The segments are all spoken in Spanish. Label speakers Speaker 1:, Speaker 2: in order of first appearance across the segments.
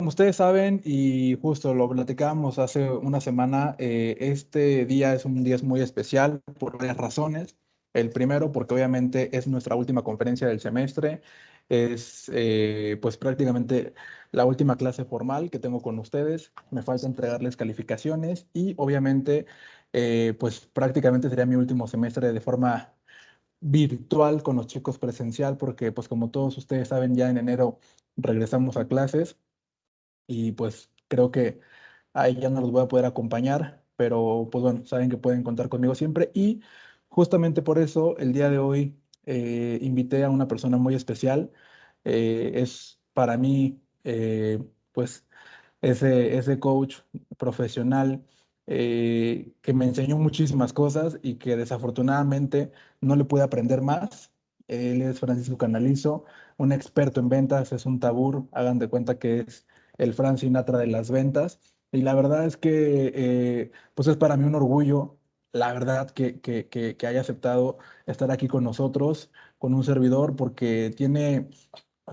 Speaker 1: Como ustedes saben, y justo lo platicábamos hace una semana, este día es un día muy especial por varias razones. El primero, porque obviamente es nuestra última conferencia del semestre, es pues prácticamente la última clase formal que tengo con ustedes. Me falta entregarles calificaciones y obviamente pues prácticamente sería mi último semestre de forma virtual con los chicos presencial, porque pues como todos ustedes saben, ya en enero regresamos a clases y pues creo que ahí ya no los voy a poder acompañar, pero pues bueno, saben que pueden contar conmigo siempre y justamente por eso el día de hoy invité a una persona muy especial. Es para mí pues ese coach profesional que me enseñó muchísimas cosas y que desafortunadamente no le pude aprender más. Él es Francisco Canalizo, un experto en ventas, es un tabú, hagan de cuenta que es el Frank Sinatra de las ventas. Y la verdad es que pues es para mí un orgullo, la verdad, que haya aceptado estar aquí con nosotros, con un servidor, porque tiene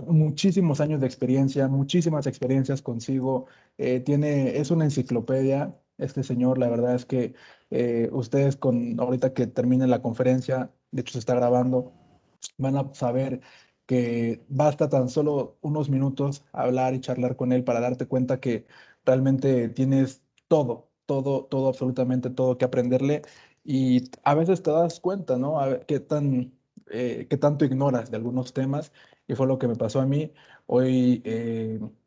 Speaker 1: muchísimos años de experiencia, muchísimas experiencias consigo. Es una enciclopedia. Este señor, la verdad es que ustedes ahorita que termine la conferencia, de hecho se está grabando, van a saber que basta tan solo unos minutos hablar y charlar con él para darte cuenta que realmente tienes todo, absolutamente todo que aprenderle y a veces te das cuenta, ¿no? A ver qué tanto ignoras de algunos temas y fue lo que me pasó a mí. Hoy,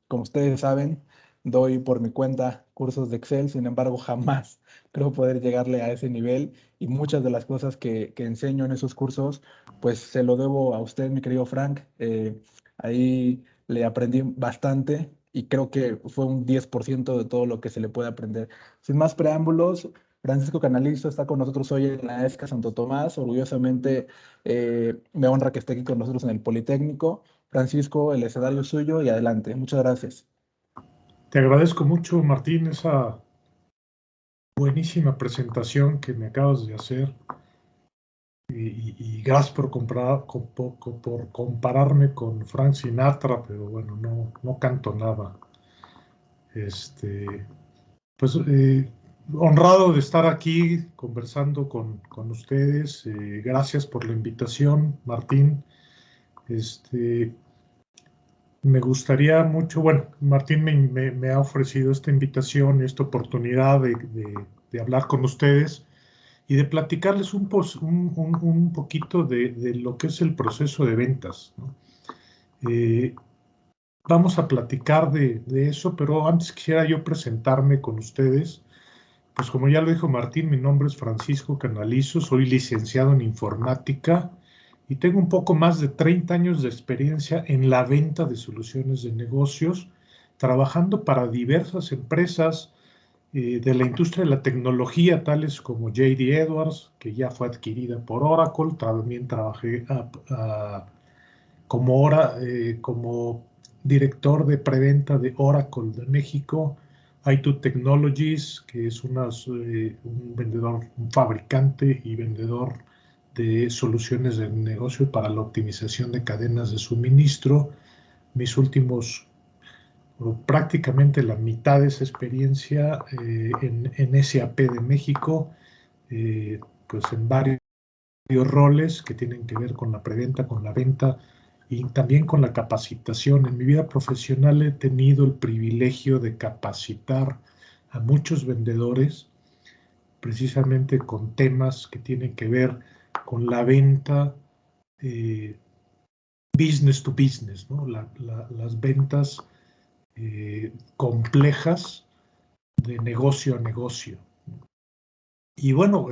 Speaker 1: como ustedes saben, doy por mi cuenta cursos de Excel, sin embargo, jamás creo poder llegarle a ese nivel y muchas de las cosas que enseño en esos cursos pues se lo debo a usted, mi querido Frank. Ahí le aprendí bastante y creo que fue un 10% de todo lo que se le puede aprender. Sin más preámbulos, Francisco Canalizo está con nosotros hoy en la ESCA Santo Tomás. Orgullosamente me honra que esté aquí con nosotros en el Politécnico. Francisco, el escenario es suyo y adelante. Muchas gracias.
Speaker 2: Te agradezco mucho, Martín, esa buenísima presentación que me acabas de hacer y gracias por compararme con Frank Sinatra, pero bueno, no canto nada. Este, pues honrado de estar aquí conversando con ustedes. Gracias por la invitación, Martín. Este, Me gustaría mucho, bueno, Martín me ha ofrecido esta invitación, esta oportunidad de hablar con ustedes y de platicarles un poquito de lo que es el proceso de ventas, ¿no? Eh, Vamos a platicar de eso, pero antes quisiera yo presentarme con ustedes. Pues como ya lo dijo Martín, mi nombre es Francisco Canalizo, soy licenciado en informática y tengo un poco más de 30 años de experiencia en la venta de soluciones de negocios, trabajando para diversas empresas de la industria de la tecnología, tales como JD Edwards, que ya fue adquirida por Oracle. También trabajé como director de preventa de Oracle de México. i2 Technologies, que es un vendedor, un fabricante y vendedor de soluciones de negocio para la optimización de cadenas de suministro. Mis últimos, o prácticamente la mitad de esa experiencia en SAP de México, pues en varios roles que tienen que ver con la preventa, con la venta y también con la capacitación. En mi vida profesional he tenido el privilegio de capacitar a muchos vendedores precisamente con temas que tienen que ver con la venta eh, business to business, ¿no? Las ventas complejas de negocio a negocio. Y bueno,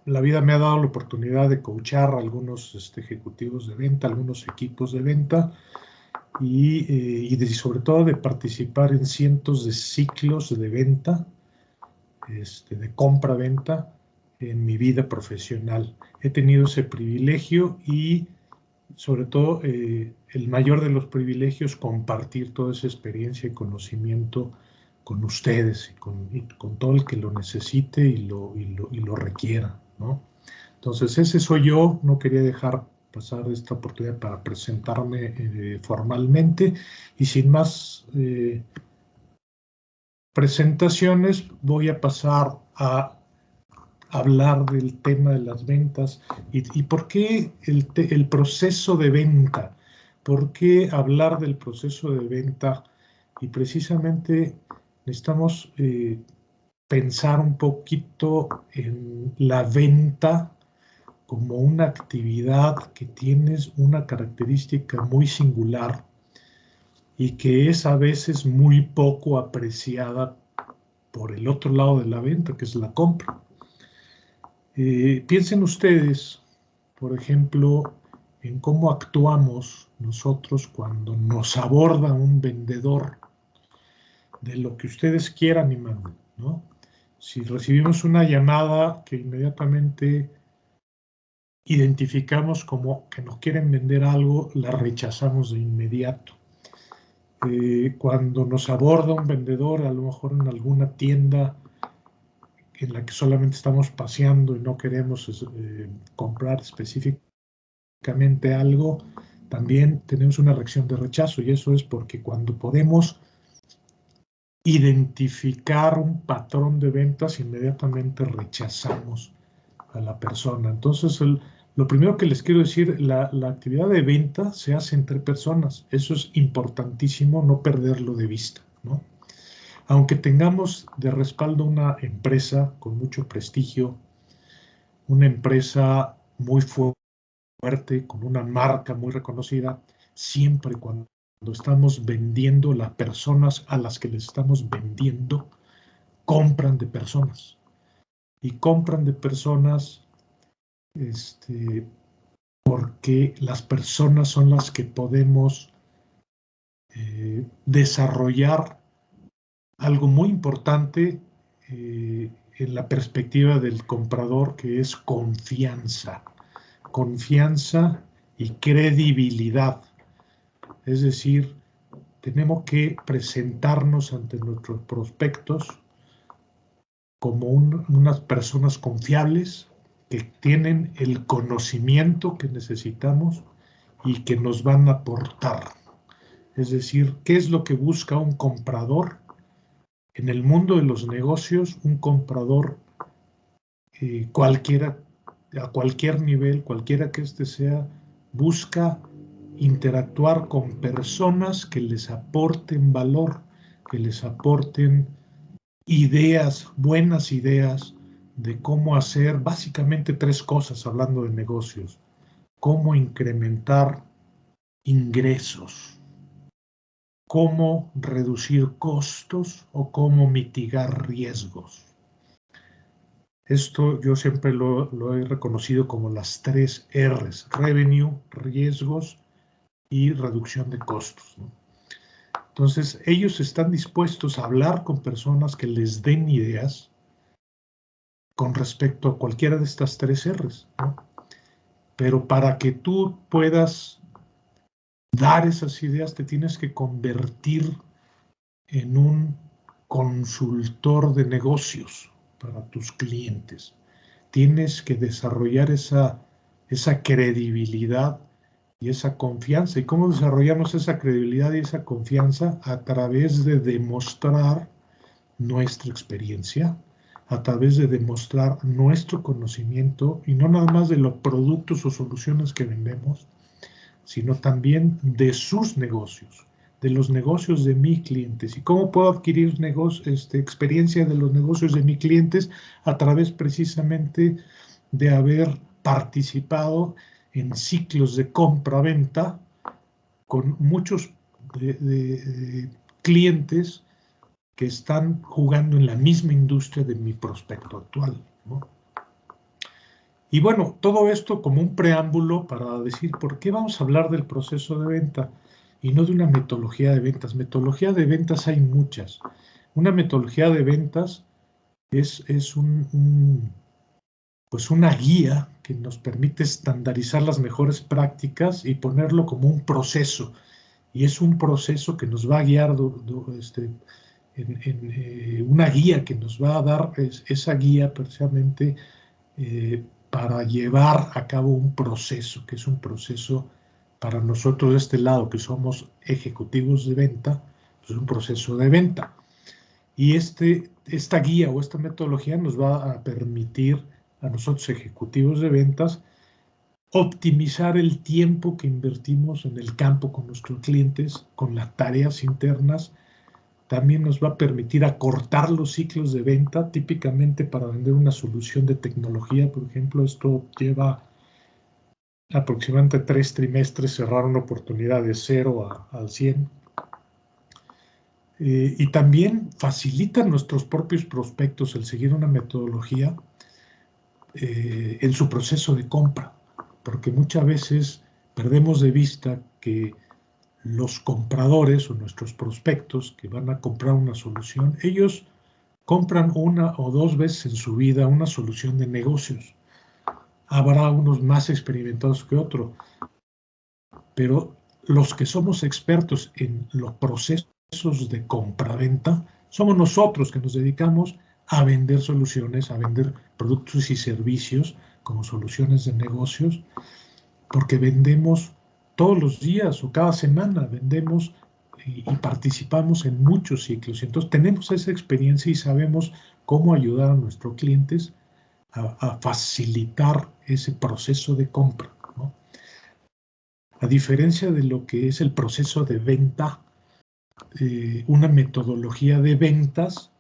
Speaker 2: la vida me ha dado la oportunidad de coachar a algunos ejecutivos de venta, algunos equipos de venta sobre todo de participar en cientos de ciclos de venta, de compra-venta en mi vida profesional. He tenido ese privilegio y sobre todo el mayor de los privilegios, compartir toda esa experiencia y conocimiento con ustedes y con todo el que lo necesite y lo requiera, ¿no? Entonces, ese soy yo. No quería dejar pasar esta oportunidad para presentarme formalmente. Y sin más presentaciones, voy a pasar a hablar del tema de las ventas y por qué el proceso de venta. ¿Por qué hablar del proceso de venta? Y precisamente necesitamos pensar un poquito en la venta como una actividad que tiene una característica muy singular y que es a veces muy poco apreciada por el otro lado de la venta, que es la compra. Piensen ustedes, por ejemplo, en cómo actuamos nosotros cuando nos aborda un vendedor de lo que ustedes quieran y manden, ¿no? Si recibimos una llamada que inmediatamente identificamos como que nos quieren vender algo, la rechazamos de inmediato. Cuando nos aborda un vendedor, a lo mejor en alguna tienda en la que solamente estamos paseando y no queremos comprar específicamente algo, también tenemos una reacción de rechazo, y eso es porque cuando podemos identificar un patrón de ventas, inmediatamente rechazamos a la persona. Entonces, lo primero que les quiero decir, la actividad de venta se hace entre personas. Eso es importantísimo, no perderlo de vista, ¿no? Aunque tengamos de respaldo una empresa con mucho prestigio, una empresa muy fuerte, con una marca muy reconocida, siempre cuando estamos vendiendo, las personas a las que les estamos vendiendo compran de personas. Y compran de personas porque las personas son las que podemos desarrollar algo muy importante en la perspectiva del comprador, que es confianza. Confianza y credibilidad. Es decir, tenemos que presentarnos ante nuestros prospectos como unas personas confiables que tienen el conocimiento que necesitamos y que nos van a aportar. Es decir, ¿qué es lo que busca un comprador? En el mundo de los negocios, un comprador cualquiera, a cualquier nivel, cualquiera que éste sea, busca interactuar con personas que les aporten valor, que les aporten ideas, buenas ideas de cómo hacer básicamente tres cosas hablando de negocios. Cómo incrementar ingresos, cómo reducir costos o cómo mitigar riesgos. Esto yo siempre lo he reconocido como las tres R's: revenue, riesgos y reducción de costos, ¿no? Entonces, ellos están dispuestos a hablar con personas que les den ideas con respecto a cualquiera de estas tres R's, ¿no? Pero para que tú puedas dar esas ideas, te tienes que convertir en un consultor de negocios para tus clientes. Tienes que desarrollar esa credibilidad y esa confianza. ¿Y cómo desarrollamos esa credibilidad y esa confianza? A través de demostrar nuestra experiencia, a través de demostrar nuestro conocimiento, y no nada más de los productos o soluciones que vendemos, sino también de sus negocios, de los negocios de mis clientes. ¿Y cómo puedo adquirir experiencia de los negocios de mis clientes? A través precisamente de haber participado en ciclos de compra-venta con muchos clientes que están jugando en la misma industria de mi prospecto actual, ¿no? Y bueno, todo esto como un preámbulo para decir por qué vamos a hablar del proceso de venta y no de una metodología de ventas. Metodología de ventas hay muchas. Una metodología de ventas es pues una guía que nos permite estandarizar las mejores prácticas y ponerlo como un proceso. Y es un proceso que nos va a guiar una guía que nos va a dar esa guía precisamente para llevar a cabo un proceso, que es un proceso para nosotros de este lado, que somos ejecutivos de venta, pues es un proceso de venta. Y esta guía o esta metodología nos va a permitir a nosotros ejecutivos de ventas optimizar el tiempo que invertimos en el campo con nuestros clientes, con las tareas internas. También nos va a permitir acortar los ciclos de venta, típicamente para vender una solución de tecnología. Por ejemplo, esto lleva aproximadamente 3 trimestres cerrar una oportunidad de 0 al 100. Y también facilita a nuestros propios prospectos el seguir una metodología en su proceso de compra, porque muchas veces perdemos de vista que los compradores o nuestros prospectos que van a comprar una solución, ellos compran 1 o 2 veces en su vida una solución de negocios. Habrá unos más experimentados que otros, pero los que somos expertos en los procesos de compra-venta somos nosotros que nos dedicamos a vender soluciones, a vender productos y servicios como soluciones de negocios, porque vendemos todos los días o cada semana, vendemos y participamos en muchos ciclos. Entonces tenemos esa experiencia y sabemos cómo ayudar a nuestros clientes a facilitar ese proceso de compra, ¿no? A diferencia de lo que es el proceso de venta, una metodología de ventas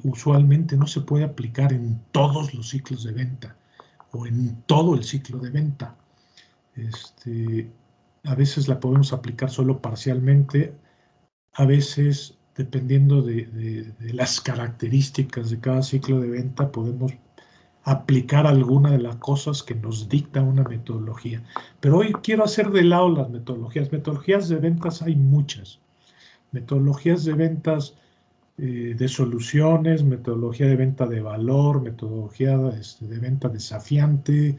Speaker 2: usualmente no se puede aplicar en todos los ciclos de venta o en todo el ciclo de venta. A veces la podemos aplicar solo parcialmente, a veces, dependiendo de las características de cada ciclo de venta, podemos aplicar alguna de las cosas que nos dicta una metodología. Pero hoy quiero hacer de lado las metodologías. Metodologías de ventas hay muchas. Metodologías de ventas de soluciones, metodología de venta de valor, metodología de venta desafiante.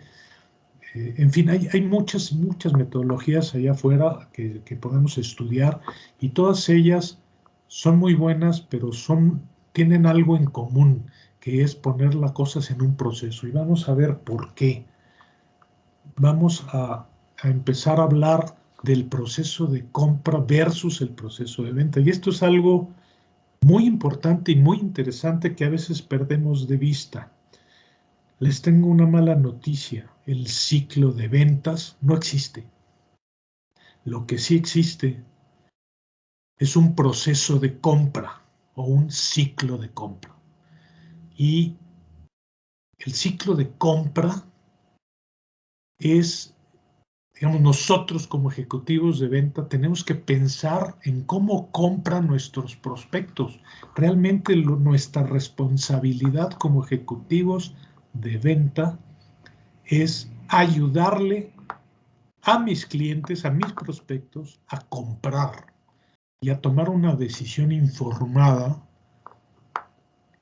Speaker 2: En fin, hay muchas metodologías allá afuera que podemos estudiar y todas ellas son muy buenas, pero tienen algo en común, que es poner las cosas en un proceso. Y vamos a ver por qué. Vamos a empezar a hablar del proceso de compra versus el proceso de venta. Y esto es algo muy importante y muy interesante que a veces perdemos de vista. Les tengo una mala noticia. El ciclo de ventas no existe. Lo que sí existe es un proceso de compra o un ciclo de compra. Y el ciclo de compra es, digamos, nosotros como ejecutivos de venta tenemos que pensar en cómo compran nuestros prospectos. Realmente nuestra responsabilidad como ejecutivos de venta es ayudarle a mis clientes, a mis prospectos, a comprar y a tomar una decisión informada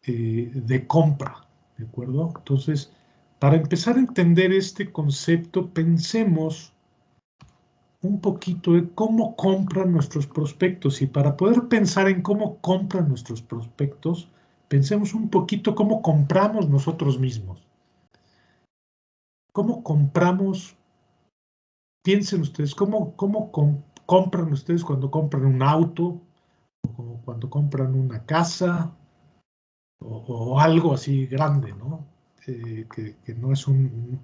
Speaker 2: de compra, ¿de acuerdo? Entonces, para empezar a entender este concepto, pensemos un poquito de cómo compran nuestros prospectos, y para poder pensar en cómo compran nuestros prospectos, pensemos un poquito cómo compramos nosotros mismos. ¿Cómo compramos? Piensen ustedes, ¿cómo compran ustedes cuando compran un auto, o cuando compran una casa, o algo así grande, ¿no? Que no es un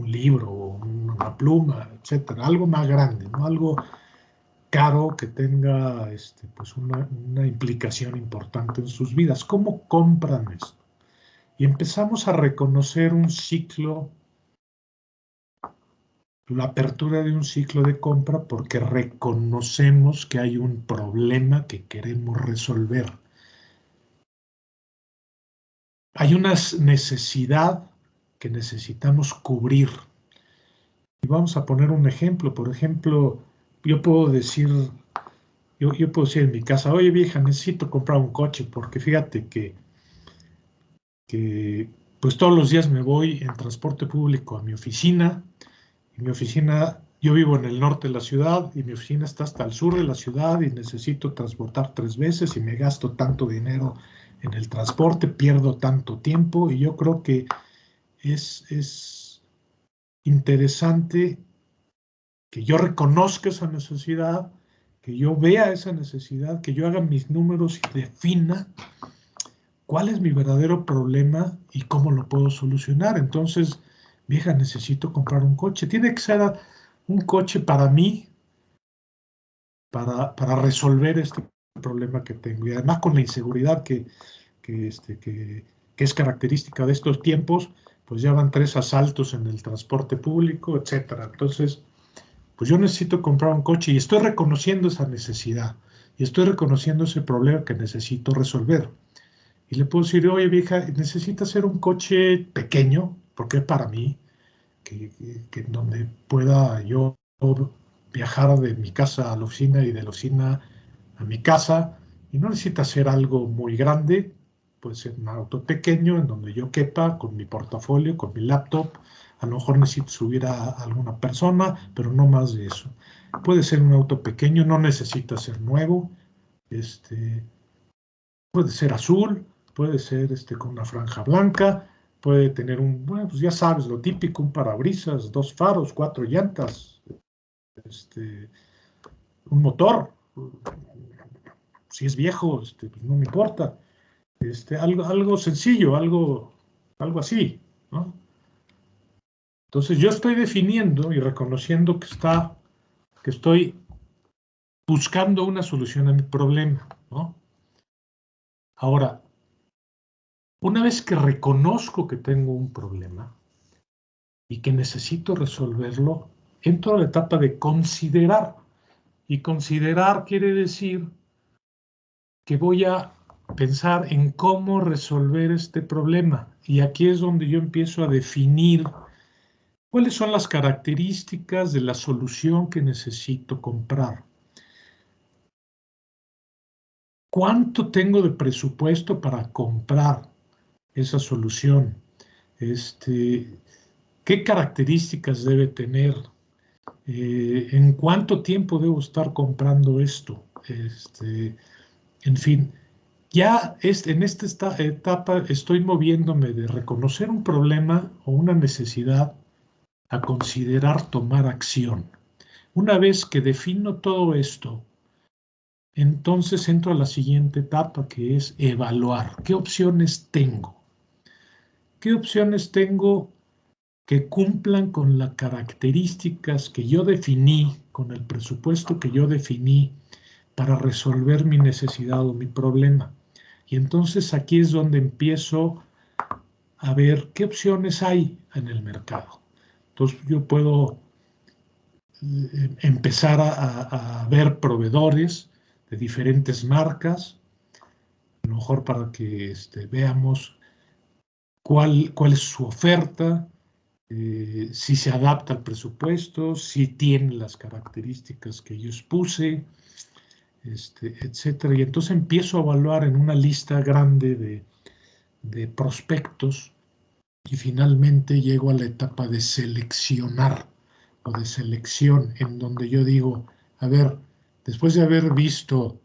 Speaker 2: libro o una pluma, etcétera, algo más grande, ¿no? Algo caro que tenga pues una implicación importante en sus vidas. ¿Cómo compran esto? Y empezamos a reconocer un ciclo, la apertura de un ciclo de compra, porque reconocemos que hay un problema que queremos resolver. Hay una necesidad que necesitamos cubrir. Y vamos a poner un ejemplo. Por ejemplo, yo puedo decir en mi casa, oye vieja, necesito comprar un coche, porque fíjate que pues todos los días me voy en transporte público a mi oficina. Y mi oficina, yo vivo en el norte de la ciudad y mi oficina está hasta el sur de la ciudad y necesito transportar 3 veces y me gasto tanto dinero en el transporte, pierdo tanto tiempo, y yo creo que es interesante que yo reconozca esa necesidad, que yo vea esa necesidad, que yo haga mis números y defina cuál es mi verdadero problema y cómo lo puedo solucionar. Entonces, vieja, necesito comprar un coche. Tiene que ser un coche para mí, para resolver este problema que tengo. Y además con la inseguridad que es característica de estos tiempos, pues ya van 3 asaltos en el transporte público, etcétera. Entonces, pues yo necesito comprar un coche y estoy reconociendo esa necesidad y estoy reconociendo ese problema que necesito resolver. Y le puedo decir, oye vieja, necesita ser un coche pequeño, porque es para mí, que donde pueda yo viajar de mi casa a la oficina y de la oficina a mi casa, y no necesita ser algo muy grande, puede ser un auto pequeño en donde yo quepa con mi portafolio, con mi laptop, a lo mejor necesito subir a alguna persona, pero no más de eso. Puede ser un auto pequeño, no necesita ser nuevo, este, puede ser azul, puede ser con una franja blanca, puede tener bueno, pues ya sabes, lo típico, un parabrisas, 2 faros, 4 llantas, este, un motor. Si es viejo, pues no me importa. Algo sencillo, algo así, ¿no? Entonces yo estoy definiendo y reconociendo que estoy buscando una solución a mi problema, ¿no? Ahora, una vez que reconozco que tengo un problema y que necesito resolverlo, entro a la etapa de considerar. Y considerar quiere decir que voy a pensar en cómo resolver este problema. Y aquí es donde yo empiezo a definir cuáles son las características de la solución que necesito comprar. ¿Cuánto tengo de presupuesto para comprar esa solución? ¿Qué características debe tener? ¿En cuánto tiempo debo estar comprando esto? En fin, ya en esta etapa estoy moviéndome de reconocer un problema o una necesidad a considerar tomar acción. Una vez que defino todo esto, entonces entro a la siguiente etapa, que es evaluar. ¿Qué opciones tengo? ¿Qué opciones tengo que cumplan con las características que yo definí, con el presupuesto que yo definí para resolver mi necesidad o mi problema? Y entonces aquí es donde empiezo a ver qué opciones hay en el mercado. Entonces yo puedo empezar a ver proveedores de diferentes marcas, a lo mejor para que veamos cuál es su oferta, si se adapta al presupuesto, si tiene las características que yo expuse, etcétera. Y entonces empiezo a evaluar en una lista grande de prospectos y finalmente llego a la etapa de seleccionar o de selección, en donde yo digo, a ver, después de haber visto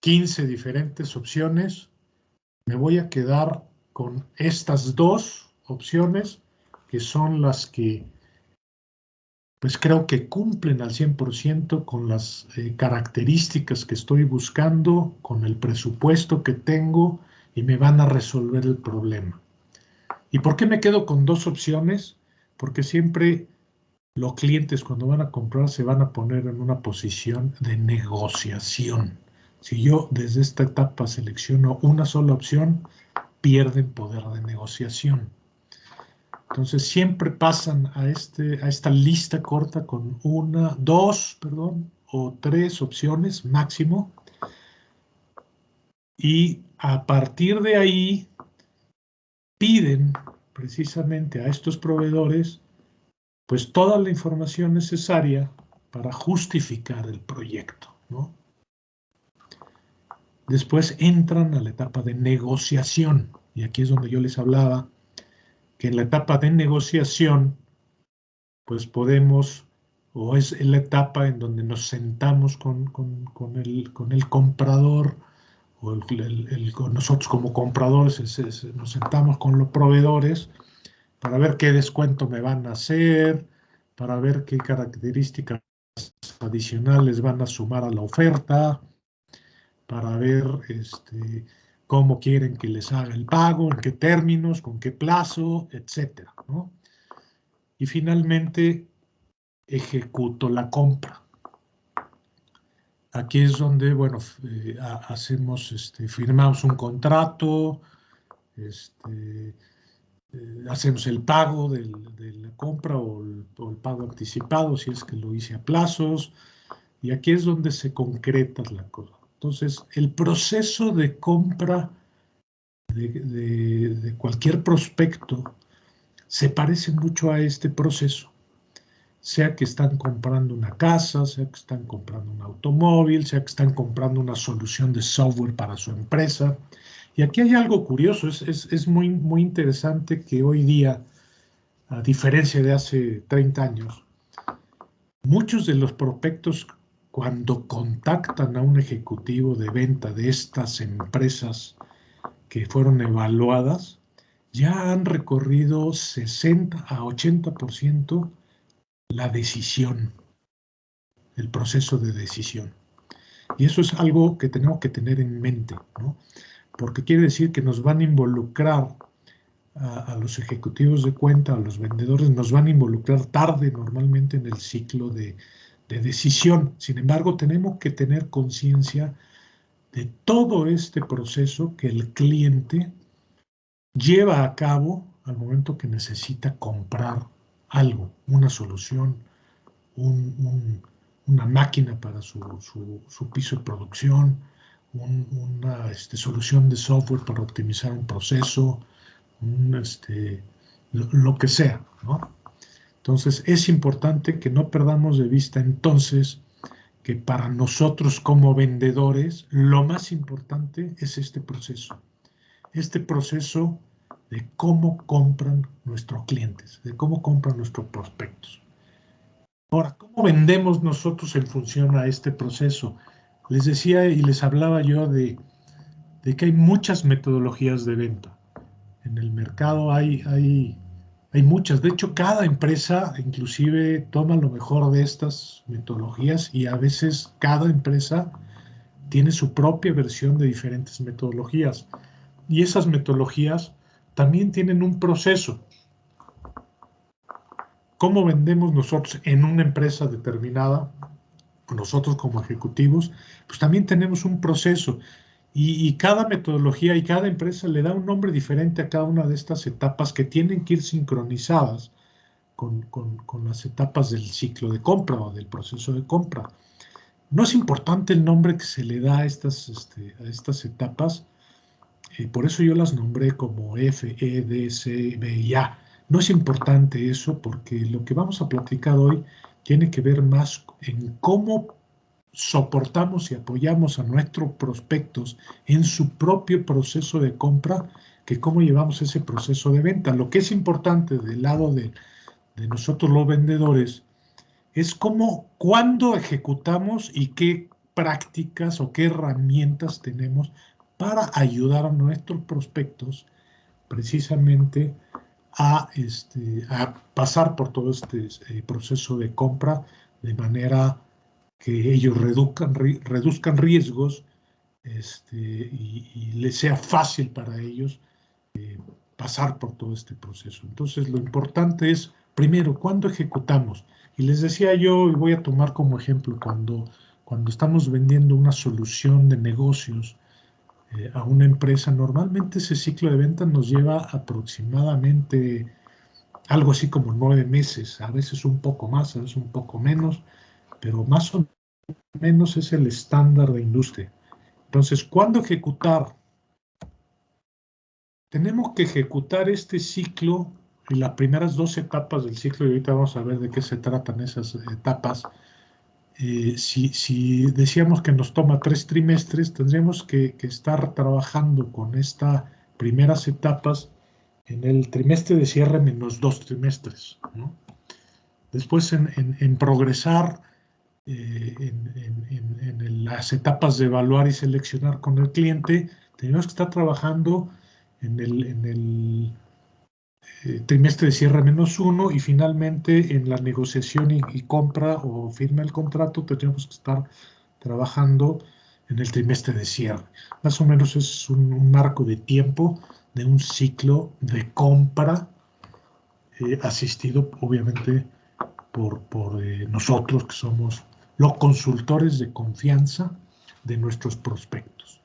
Speaker 2: 15 diferentes opciones, me voy a quedar con estas 2 opciones que son las que pues creo que cumplen al 100% con las características que estoy buscando, con el presupuesto que tengo y me van a resolver el problema. ¿Y por qué me quedo con 2 opciones? Porque siempre los clientes cuando van a comprar se van a poner en una posición de negociación. Si yo desde esta etapa selecciono una sola opción, pierden poder de negociación. Entonces siempre pasan a esta lista corta con 1, 2, o 3 opciones máximo. Y a partir de ahí piden precisamente a estos proveedores pues toda la información necesaria para justificar el proyecto, ¿no? Después entran a la etapa de negociación, y aquí es donde yo les hablaba que en la etapa de negociación, pues podemos, o es la etapa en donde nos sentamos con el comprador, o con nosotros como compradores nos sentamos con los proveedores para ver qué descuento me van a hacer, para ver qué características adicionales van a sumar a la oferta, para ver cómo quieren que les haga el pago, en qué términos, con qué plazo, etcétera, ¿no? Y finalmente ejecuto la compra. Aquí es donde, bueno, firmamos un contrato, hacemos el pago de la compra o el pago anticipado, si es que lo hice a plazos, y aquí es donde se concreta la cosa. Entonces, el proceso de compra de cualquier prospecto se parece mucho a este proceso, sea que están comprando una casa, sea que están comprando un automóvil, sea que están comprando una solución de software para su empresa. Y aquí hay algo curioso, es muy, muy interesante que hoy día, a diferencia de hace 30 años, muchos de los prospectos, cuando contactan a un ejecutivo de venta de estas empresas que fueron evaluadas, ya han recorrido 60 a 80% la decisión, el proceso de decisión. Y eso es algo que tenemos que tener en mente, ¿no? Porque quiere decir que nos van a involucrar a los ejecutivos de cuenta, a los vendedores, nos van a involucrar tarde normalmente en el ciclo de decisión. Sin embargo, tenemos que tener conciencia de todo este proceso que el cliente lleva a cabo al momento que necesita comprar algo, una solución, una máquina para su piso de producción, una solución de software para optimizar un proceso, lo que sea, ¿no? Entonces, es importante que no perdamos de vista entonces que para nosotros como vendedores, lo más importante es este proceso de cómo compran nuestros clientes, de cómo compran nuestros prospectos. Ahora, ¿cómo vendemos nosotros en función a este proceso? Les decía y les hablaba yo de que hay muchas metodologías de venta. En el mercado hay muchas. De hecho, cada empresa inclusive toma lo mejor de estas metodologías y a veces cada empresa tiene su propia versión de diferentes metodologías. Y esas metodologías también tienen un proceso. ¿Cómo vendemos nosotros en una empresa determinada? Nosotros como ejecutivos, pues también tenemos un proceso. Y cada metodología y cada empresa le da un nombre diferente a cada una de estas etapas que tienen que ir sincronizadas con las etapas del ciclo de compra o del proceso de compra. No es importante el nombre que se le da a estas etapas, por eso yo las nombré como F, E, D, C, B y A. No es importante eso porque lo que vamos a platicar hoy tiene que ver más en cómo soportamos y apoyamos a nuestros prospectos en su propio proceso de compra que cómo llevamos ese proceso de venta. Lo que es importante del lado de nosotros los vendedores es cómo, cuándo ejecutamos y qué prácticas o qué herramientas tenemos para ayudar a nuestros prospectos precisamente a pasar por todo este proceso de compra de manera que ellos reduzcan riesgos y les sea fácil para ellos pasar por todo este proceso. Entonces, lo importante es, primero, ¿cuándo ejecutamos? Y les decía yo, y voy a tomar como ejemplo, cuando estamos vendiendo una solución de negocios a una empresa, normalmente ese ciclo de venta nos lleva aproximadamente algo así como 9 meses, a veces un poco más, a veces un poco menos, pero más o menos es el estándar de industria. Entonces, ¿cuándo ejecutar? Tenemos que ejecutar este ciclo y las primeras 2 etapas del ciclo, y ahorita vamos a ver de qué se tratan esas etapas. Si decíamos que nos toma 3 trimestres, tendríamos que estar trabajando con estas primeras etapas en el trimestre de cierre menos 2 trimestres, ¿no? Después en progresar en las etapas de evaluar y seleccionar con el cliente, tenemos que estar trabajando en el trimestre de cierre -1 y finalmente en la negociación y compra o firma del contrato tendríamos que estar trabajando en el trimestre de cierre. Más o menos es un marco de tiempo de un ciclo de compra asistido obviamente por nosotros que somos los consultores de confianza de nuestros prospectos.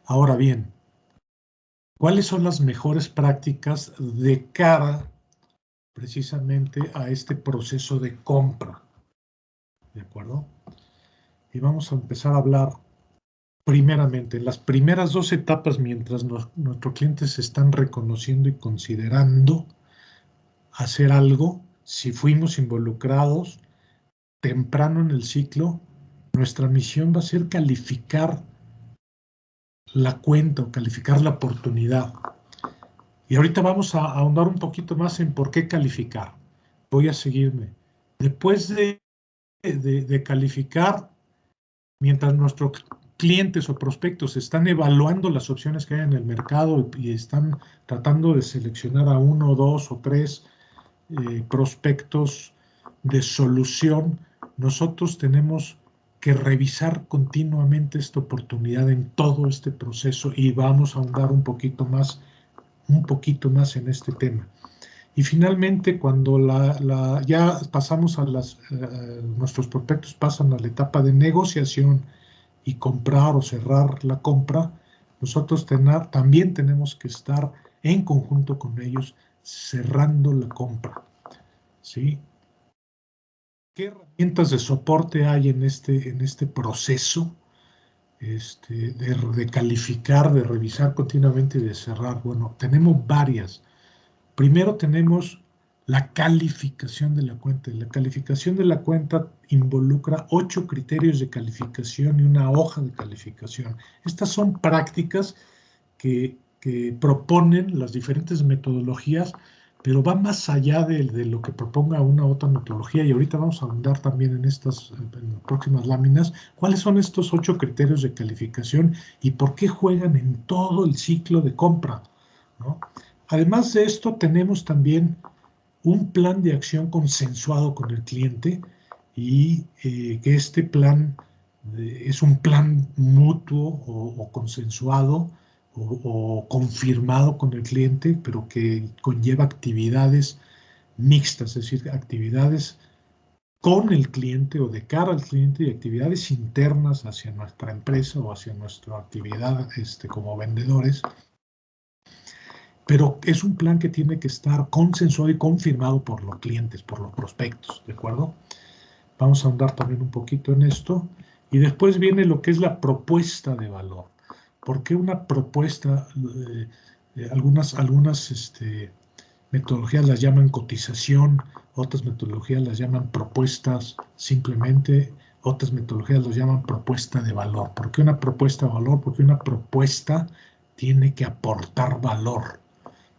Speaker 2: Ahora bien, ¿cuáles son las mejores prácticas de cara precisamente a este proceso de compra? ¿De acuerdo? Y vamos a empezar a hablar primeramente, en las primeras 2 etapas, mientras nuestros clientes se están reconociendo y considerando hacer algo, si fuimos involucrados temprano en el ciclo, nuestra misión va a ser calificar la cuenta o calificar la oportunidad. Y ahorita vamos a ahondar un poquito más en por qué calificar. Voy a seguirme. Después de calificar, mientras nuestros clientes o prospectos están evaluando las opciones que hay en el mercado y están tratando de seleccionar a 1, 2 o 3 prospectos de solución, nosotros tenemos que revisar continuamente esta oportunidad en todo este proceso y vamos a ahondar un poquito más en este tema. Y finalmente, cuando ya pasamos a nuestros prospectos pasan a la etapa de negociación y comprar o cerrar la compra, nosotros también tenemos que estar en conjunto con ellos cerrando la compra, ¿sí? ¿Qué herramientas de soporte hay en este proceso de calificar, de revisar continuamente y de cerrar? Bueno, tenemos varias. Primero tenemos la calificación de la cuenta. La calificación de la cuenta involucra 8 criterios de calificación y una hoja de calificación. Estas son prácticas que proponen las diferentes metodologías, pero va más allá de lo que proponga una u otra metodología, y ahorita vamos a ahondar también en las próximas láminas, cuáles son estos 8 criterios de calificación y por qué juegan en todo el ciclo de compra, ¿no? Además de esto, tenemos también un plan de acción consensuado con el cliente y que este plan es un plan mutuo o consensuado o confirmado con el cliente, pero que conlleva actividades mixtas, es decir, actividades con el cliente o de cara al cliente y actividades internas hacia nuestra empresa o hacia nuestra actividad como vendedores. Pero es un plan que tiene que estar consensuado y confirmado por los clientes, por los prospectos, ¿de acuerdo? Vamos a ahondar también un poquito en esto. Y después viene lo que es la propuesta de valor. ¿Por qué una propuesta? Algunas metodologías las llaman cotización, otras metodologías las llaman propuestas simplemente, otras metodologías las llaman propuesta de valor. ¿Por qué una propuesta de valor? Porque una propuesta tiene que aportar valor.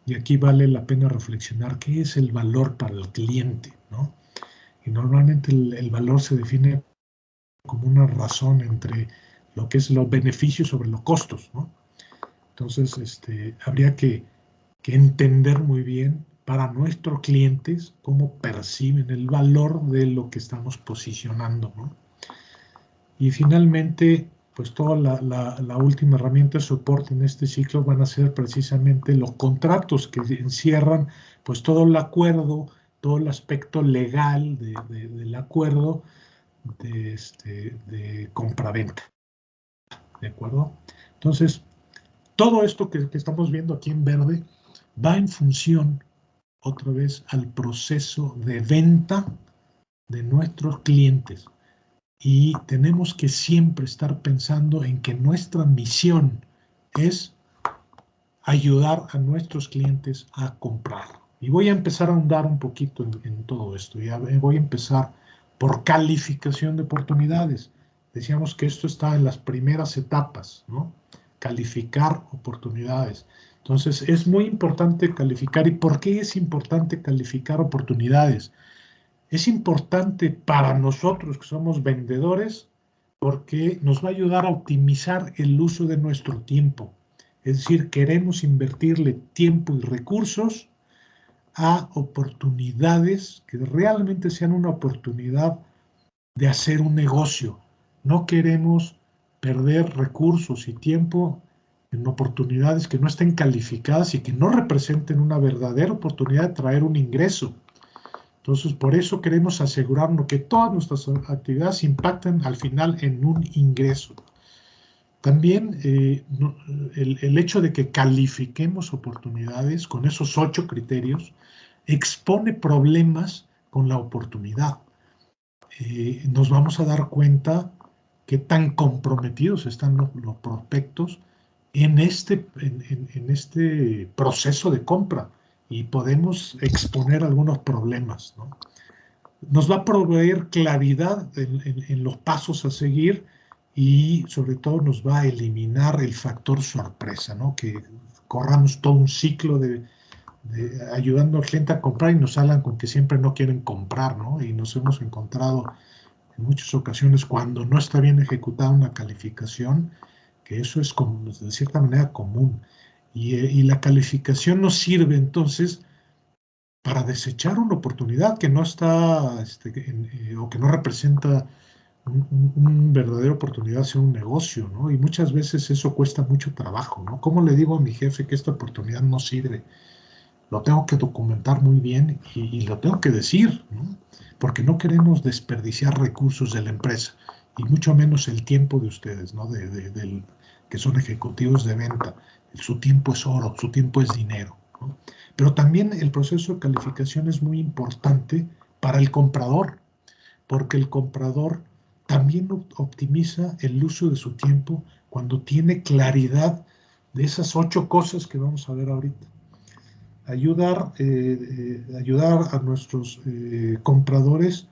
Speaker 2: Y aquí vale la pena reflexionar qué es el valor para el cliente, ¿no? Y normalmente el valor se define como una razón entre lo que es los beneficios sobre los costos, ¿no? Entonces, habría que entender muy bien para nuestros clientes cómo perciben el valor de lo que estamos posicionando, ¿no? Y finalmente, pues toda la última herramienta de soporte en este ciclo van a ser precisamente los contratos que encierran pues todo el acuerdo, todo el aspecto legal del acuerdo de compraventa, ¿de acuerdo? Entonces, todo esto que estamos viendo aquí en verde va en función, otra vez, al proceso de venta de nuestros clientes. Y tenemos que siempre estar pensando en que nuestra misión es ayudar a nuestros clientes a comprar. Y voy a empezar a ahondar un poquito en todo esto. Ya voy a empezar por calificación de oportunidades. Decíamos que esto está en las primeras etapas, ¿no? Calificar oportunidades. Entonces, es muy importante calificar. ¿Y por qué es importante calificar oportunidades? Es importante para nosotros que somos vendedores porque nos va a ayudar a optimizar el uso de nuestro tiempo. Es decir, queremos invertirle tiempo y recursos a oportunidades que realmente sean una oportunidad de hacer un negocio. No queremos perder recursos y tiempo en oportunidades que no estén calificadas y que no representen una verdadera oportunidad de traer un ingreso. Entonces, por eso queremos asegurarnos que todas nuestras actividades impacten al final en un ingreso. También el hecho de que califiquemos oportunidades con esos 8 criterios expone problemas con la oportunidad. Nos vamos a dar cuenta qué tan comprometidos están los prospectos en este proceso de compra y podemos exponer algunos problemas, ¿no? Nos va a proveer claridad en los pasos a seguir y sobre todo nos va a eliminar el factor sorpresa, ¿no? Que corramos todo un ciclo de ayudando al cliente a comprar y nos hablan con que siempre no quieren comprar, ¿no? Y nos hemos encontrado en muchas ocasiones cuando no está bien ejecutada una calificación, que eso es como, de cierta manera común. Y la calificación nos sirve entonces para desechar una oportunidad que no está o que no representa una verdadera oportunidad de hacer un negocio, ¿no? Y muchas veces eso cuesta mucho trabajo, ¿no? ¿Cómo le digo a mi jefe que esta oportunidad no sirve? Lo tengo que documentar muy bien y lo tengo que decir, ¿no? Porque no queremos desperdiciar recursos de la empresa y mucho menos el tiempo de ustedes, ¿no? Que son ejecutivos de venta. Su tiempo es oro, su tiempo es dinero, ¿no? Pero también el proceso de calificación es muy importante para el comprador, porque el comprador también optimiza el uso de su tiempo cuando tiene claridad de esas 8 cosas que vamos a ver ahorita. Ayudar a nuestros compradores,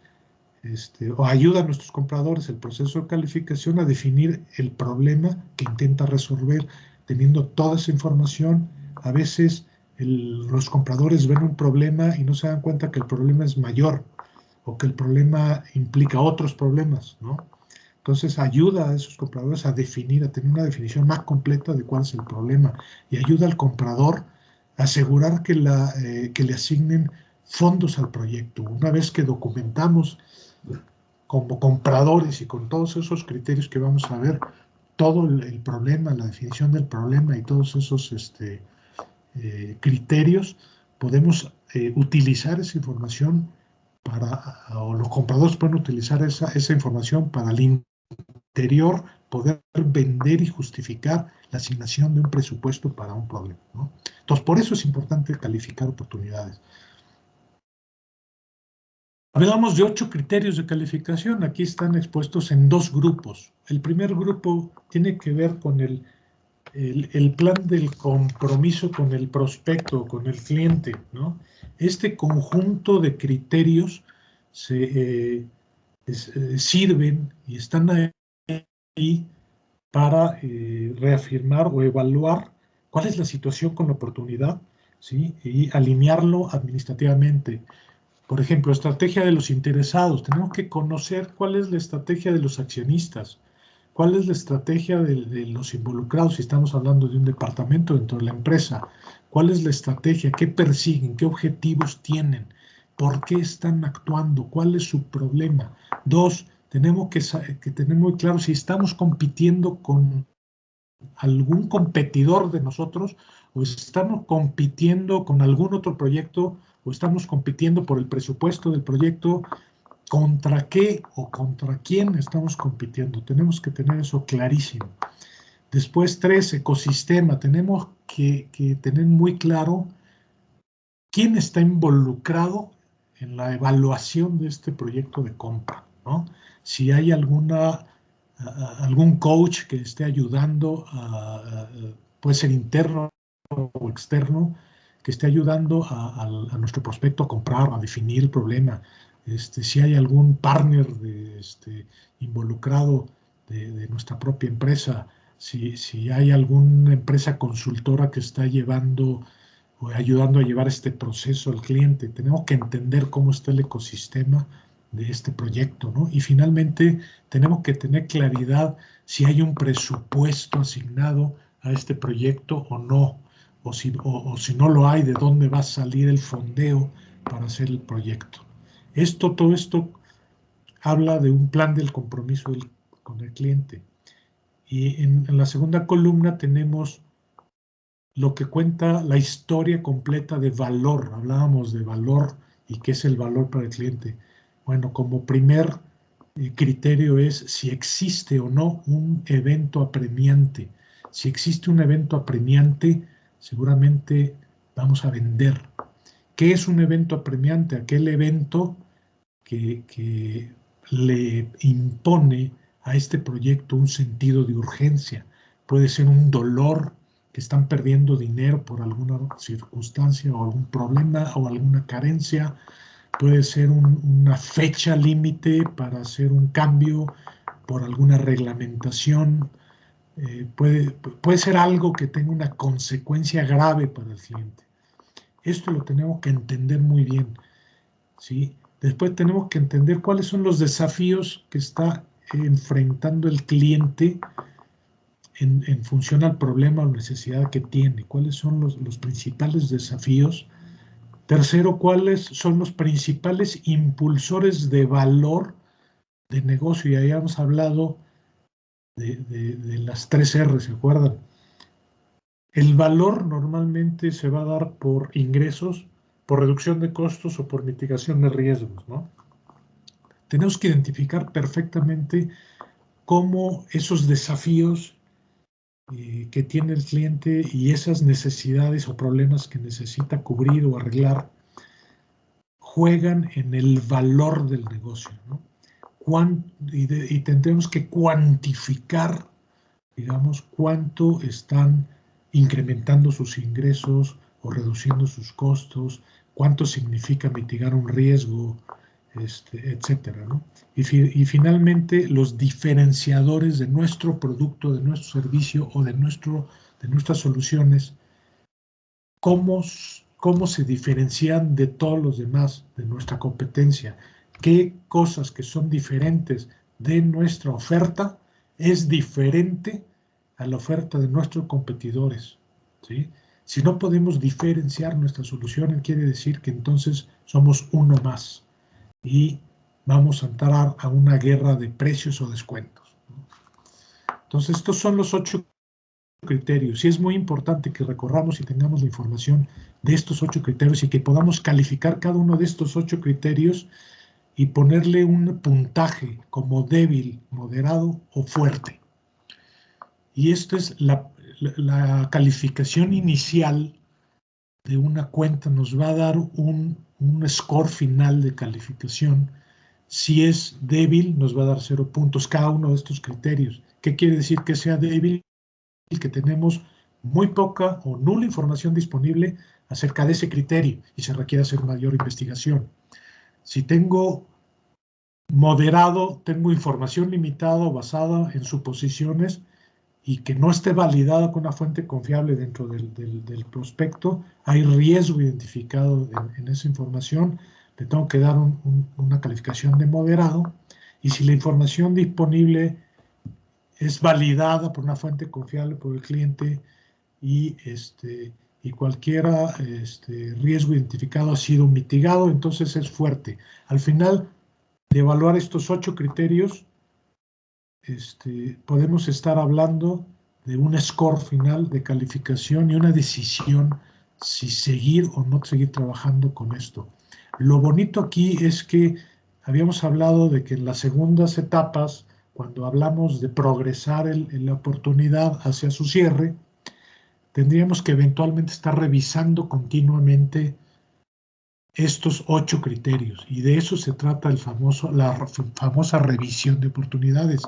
Speaker 2: o ayuda a nuestros compradores el proceso de calificación a definir el problema que intenta resolver. Teniendo toda esa información, a veces los compradores ven un problema y no se dan cuenta que el problema es mayor o que el problema implica otros problemas, ¿no? Entonces ayuda a esos compradores a definir, a tener una definición más completa de cuál es el problema y ayuda al comprador a asegurar que le asignen fondos al proyecto. Una vez que documentamos como compradores y con todos esos criterios que vamos a ver, todo el problema, la definición del problema y todos esos criterios, podemos utilizar esa información o los compradores pueden utilizar esa información para el interior poder vender y justificar la asignación de un presupuesto para un problema, ¿no? Entonces, por eso es importante calificar oportunidades. Hablamos de 8 criterios de calificación. Aquí están expuestos en 2 grupos. El primer grupo tiene que ver con el plan del compromiso con el prospecto, con el cliente, ¿no? Este conjunto de criterios sirven y están ahí para reafirmar o evaluar cuál es la situación con la oportunidad, ¿sí? Y alinearlo administrativamente. Por ejemplo, estrategia de los interesados. Tenemos que conocer cuál es la estrategia de los accionistas, cuál es la estrategia de los involucrados, si estamos hablando de un departamento dentro de la empresa, cuál es la estrategia, qué persiguen, qué objetivos tienen, por qué están actuando, cuál es su problema. 2, tenemos que tener muy claro si estamos compitiendo con algún competidor de nosotros o estamos compitiendo con algún otro proyecto o estamos compitiendo por el presupuesto del proyecto. ¿Contra qué o contra quién estamos compitiendo? Tenemos que tener eso clarísimo. Después, 3, ecosistema. Tenemos que tener muy claro quién está involucrado en la evaluación de este proyecto de compra, ¿no? Si hay algún coach que esté ayudando, puede ser interno o externo, que esté ayudando a nuestro prospecto a comprar, a definir el problema. Si hay algún partner involucrado de nuestra propia empresa, si hay alguna empresa consultora que está llevando o ayudando a llevar este proceso al cliente. Tenemos que entender cómo está el ecosistema de este proyecto, ¿no? Y finalmente tenemos que tener claridad si hay un presupuesto asignado a este proyecto o no, o si no lo hay, de dónde va a salir el fondeo para hacer el proyecto. Todo esto habla de un plan del compromiso con el cliente. Y en la segunda columna tenemos lo que cuenta la historia completa de valor. Hablábamos de valor y qué es el valor para el cliente. Bueno, como primer criterio es si existe o no un evento apremiante. Si existe un evento apremiante, seguramente vamos a vender. ¿Qué es un evento apremiante? Aquel evento que le impone a este proyecto un sentido de urgencia. Puede ser un dolor, que están perdiendo dinero por alguna circunstancia o algún problema o alguna carencia. Puede ser una fecha límite para hacer un cambio por alguna reglamentación. Puede ser algo que tenga una consecuencia grave para el cliente. Esto lo tenemos que entender muy bien, ¿sí? Después tenemos que entender cuáles son los desafíos que está enfrentando el cliente en función al problema o necesidad que tiene. ¿Cuáles son los principales desafíos? Tercero, ¿cuáles son los principales impulsores de valor de negocio? Ya habíamos hablado de las 3 R, ¿se acuerdan? El valor normalmente se va a dar por ingresos, por reducción de costos o por mitigación de riesgos, ¿no? Tenemos que identificar perfectamente cómo esos desafíos que tiene el cliente y esas necesidades o problemas que necesita cubrir o arreglar juegan en el valor del negocio, ¿no? Y tendremos que cuantificar, digamos, cuánto están incrementando sus ingresos o reduciendo sus costos, cuánto significa mitigar un riesgo, etcétera, ¿no? Y finalmente, los diferenciadores de nuestro producto, de nuestro servicio o de nuestras soluciones, cómo se diferencian de todos los demás, de nuestra competencia, qué cosas que son diferentes de nuestra oferta es diferente a la oferta de nuestros competidores, ¿sí? Si no podemos diferenciar nuestra solución, quiere decir que entonces somos uno más y vamos a entrar a una guerra de precios o descuentos. Entonces, estos son los 8 criterios, y es muy importante que recorramos y tengamos la información de estos 8 criterios y que podamos calificar cada uno de estos 8 criterios y ponerle un puntaje como débil, moderado o fuerte. Y esto es la calificación inicial de una cuenta, nos va a dar un score final de calificación. Si es débil, nos va a dar 0 puntos cada uno de estos criterios. ¿Qué quiere decir que sea débil? Que tenemos muy poca o nula información disponible acerca de ese criterio y se requiere hacer mayor investigación. Si tengo moderado, tengo información limitada basada en suposiciones y que no esté validada con una fuente confiable dentro del prospecto, hay riesgo identificado en esa información, le tengo que dar una calificación de moderado. Y si la información disponible es validada por una fuente confiable por el cliente y cualquier riesgo identificado ha sido mitigado, entonces es fuerte. Al final de evaluar estos 8 criterios, podemos estar hablando de un score final de calificación y una decisión si seguir o no seguir trabajando con esto. Lo bonito aquí es que habíamos hablado de que en las segundas etapas, cuando hablamos de progresar en la oportunidad hacia su cierre, tendríamos que eventualmente estar revisando continuamente estos 8 criterios, y de eso se trata la famosa revisión de oportunidades.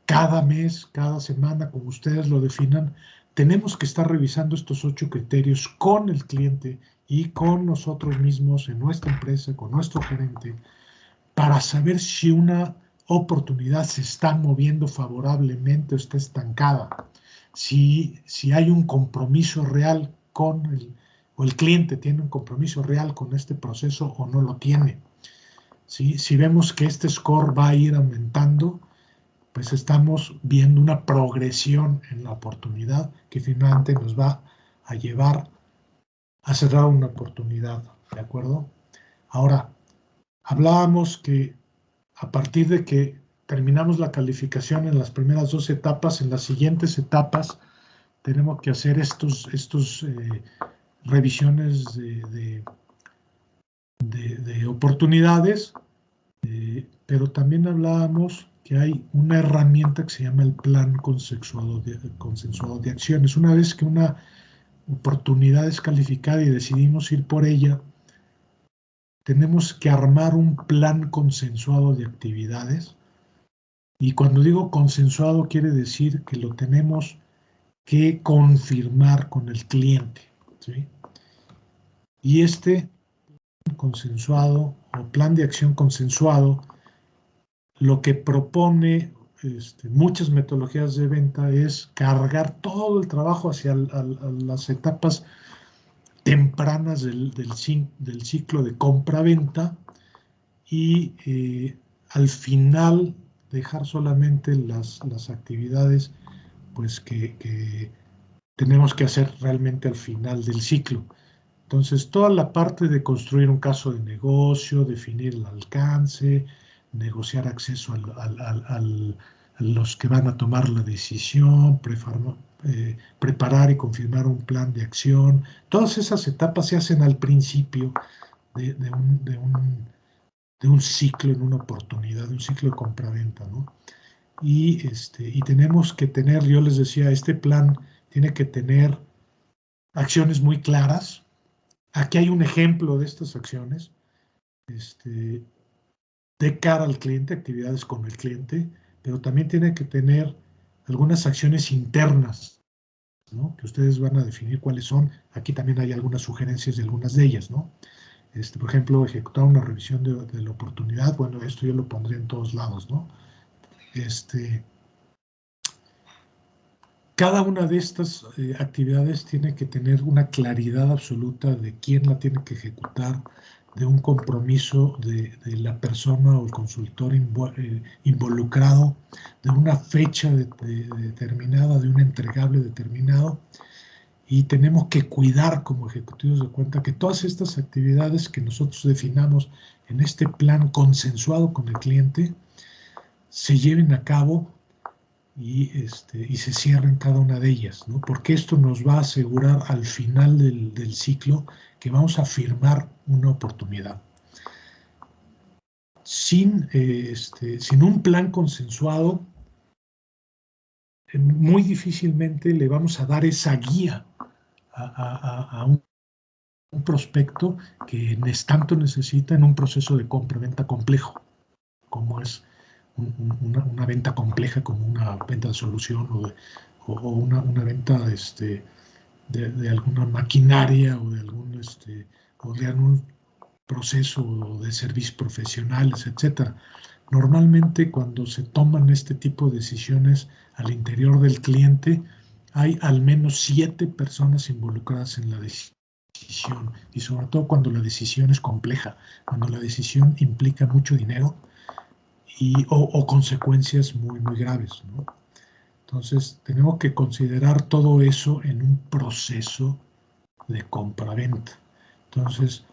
Speaker 2: Cada mes, cada semana, como ustedes lo definan, tenemos que estar revisando estos 8 criterios con el cliente y con nosotros mismos en nuestra empresa, con nuestro gerente, para saber si una oportunidad se está moviendo favorablemente o está estancada. Si hay un compromiso real o el cliente tiene un compromiso real con este proceso o no lo tiene. ¿Sí? Si vemos que este score va a ir aumentando, pues estamos viendo una progresión en la oportunidad que finalmente nos va a llevar a cerrar una oportunidad, ¿de acuerdo? Ahora, hablábamos que a partir de que terminamos la calificación en las primeras 2 etapas, en las siguientes etapas tenemos que hacer estos revisiones de oportunidades, pero también hablábamos que hay una herramienta que se llama el plan consensuado de acciones. Una vez que una oportunidad es calificada y decidimos ir por ella, tenemos que armar un plan consensuado de actividades. Y cuando digo consensuado, quiere decir que lo tenemos que confirmar con el cliente, ¿sí? Y este consensuado o plan de acción consensuado, lo que propone muchas metodologías de venta es cargar todo el trabajo hacia las etapas tempranas del ciclo de compra-venta y al final dejar solamente las actividades pues que tenemos que hacer realmente al final del ciclo. Entonces, toda la parte de construir un caso de negocio, definir el alcance, negociar acceso a los que van a tomar la decisión, preparar y confirmar un plan de acción, todas esas etapas se hacen al principio de un ciclo en una oportunidad, de un ciclo de compraventa, ¿no? Y tenemos que tener, yo les decía, este plan tiene que tener acciones muy claras. Aquí hay un ejemplo de estas acciones, de cara al cliente, actividades con el cliente, pero también tiene que tener algunas acciones internas, ¿no? Que ustedes van a definir cuáles son. Aquí también hay algunas sugerencias de algunas de ellas, ¿no? Por ejemplo, ejecutar una revisión de la oportunidad. Bueno, esto yo lo pondré en todos lados, ¿no? Cada una de estas actividades tiene que tener una claridad absoluta de quién la tiene que ejecutar, de un compromiso de la persona o el consultor involucrado, de una fecha determinada, de un entregable determinado. Y tenemos que cuidar como ejecutivos de cuenta que todas estas actividades que nosotros definamos en este plan consensuado con el cliente se lleven a cabo y se cierren cada una de ellas, ¿no? Porque esto nos va a asegurar al final del ciclo que vamos a firmar una oportunidad. Sin un plan consensuado, muy difícilmente le vamos a dar esa guía a un prospecto que tanto necesita en un proceso de compra-venta complejo, como es una venta compleja, como una venta de solución o una venta de alguna maquinaria o de algún proceso de servicios profesionales, etcétera. Normalmente cuando se toman este tipo de decisiones al interior del cliente, hay al menos 7 personas involucradas en la decisión, y sobre todo cuando la decisión es compleja, cuando la decisión implica mucho dinero o consecuencias muy, muy graves, ¿no? Entonces, tenemos que considerar todo eso en un proceso de compra-venta. Entonces,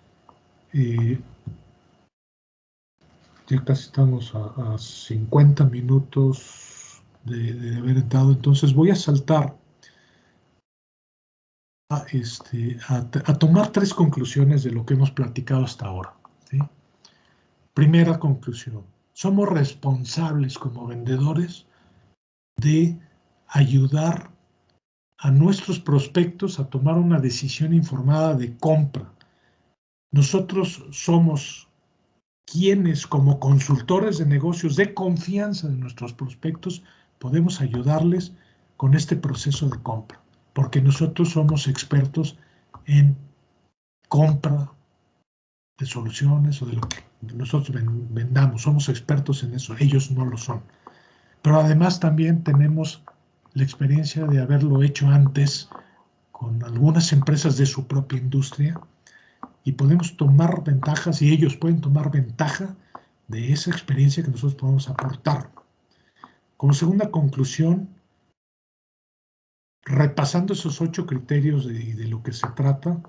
Speaker 2: ya casi estamos a 50 minutos de haber entrado, entonces voy a saltar a tomar 3 conclusiones de lo que hemos platicado hasta ahora, ¿sí? Primera conclusión: somos responsables como vendedores de ayudar a nuestros prospectos a tomar una decisión informada de compra. Nosotros somos quienes, como consultores de negocios de confianza de nuestros prospectos, podemos ayudarles con este proceso de compra, porque nosotros somos expertos en compra de soluciones o de lo que nosotros vendamos, somos expertos en eso, ellos no lo son. Pero además también tenemos la experiencia de haberlo hecho antes con algunas empresas de su propia industria, y podemos tomar ventajas y ellos pueden tomar ventaja de esa experiencia que nosotros podemos aportar. Como segunda conclusión, repasando esos 8 criterios de lo que se trata,